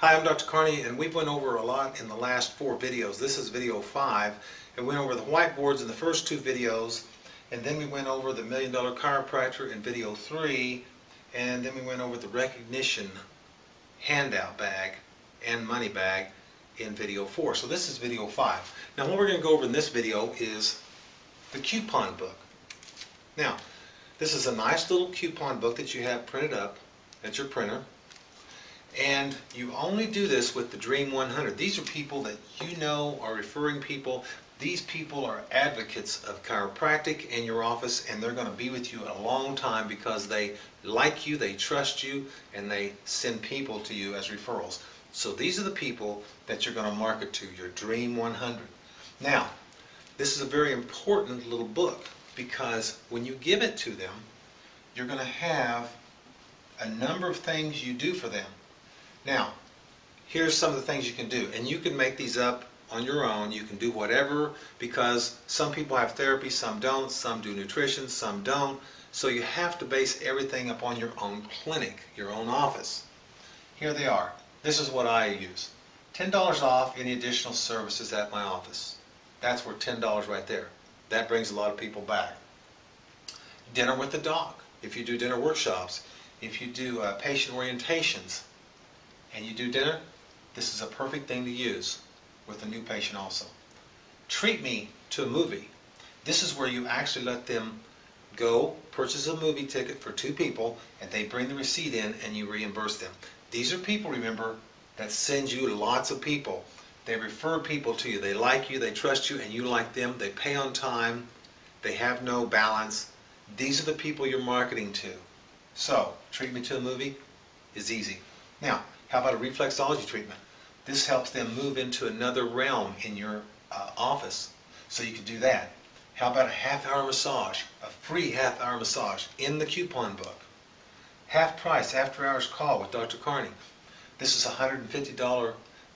Hi, I'm Dr. Carney, and we've went over a lot in the last 4 videos. This is video 5, and we went over the whiteboards in the first 2 videos, and then we went over the $1 Million Chiropractor in video 3, and then we went over the recognition handout bag and money bag in video 4. So this is video 5. Now what we're going to go over in this video is the coupon book. Now, this is a nice little coupon book that you have printed up at your printer. And you only do this with the Dream 100. These are people that you know are referring people. These people are advocates of chiropractic in your office, and they're going to be with you a long time because they like you, they trust you, and they send people to you as referrals. So these are the people that you're going to market to, your Dream 100. Now, this is a very important little book because when you give it to them, you're going to have a number of things you do for them. Now, here's some of the things you can do, and you can make these up on your own. You can do whatever, because some people have therapy, some don't, some do nutrition, some don't. So you have to base everything upon your own clinic, your own office. Here they are. This is what I use. $10 off any additional services at my office. That's worth $10 right there. That brings a lot of people back. Dinner with the doc. If you do dinner workshops, if you do patient orientations, and you do dinner, this is a perfect thing to use with a new patient also. Treat me to a movie. This is where you actually let them go purchase a movie ticket for 2 people, and they bring the receipt in and you reimburse them. These are people, remember, that send you lots of people. They refer people to you. They like you, they trust you, and you like them. They pay on time. They have no balance. These are the people you're marketing to. So, treat me to a movie is easy. Now, how about a reflexology treatment? This helps them move into another realm in your office, so you can do that. How about a half-hour massage, a free half-hour massage in the coupon book? Half price after-hours call with Dr. Carney. This is a $150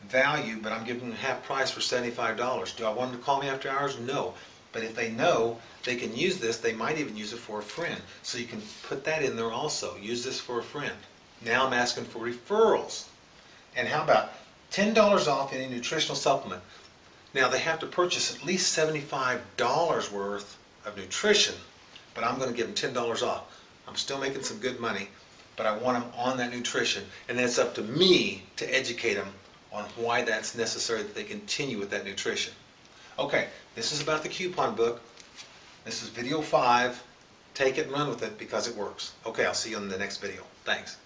value, but I'm giving them half price for $75. Do I want them to call me after hours? No. But if they know they can use this, they might even use it for a friend. So you can put that in there also. Use this for a friend. Now I'm asking for referrals. And how about $10 off any nutritional supplement? Now they have to purchase at least $75 worth of nutrition, but I'm going to give them $10 off. I'm still making some good money, but I want them on that nutrition. And then it's up to me to educate them on why that's necessary that they continue with that nutrition. Okay, this is about the coupon book. This is video 5. Take it and run with it because it works. Okay, I'll see you in the next video. Thanks.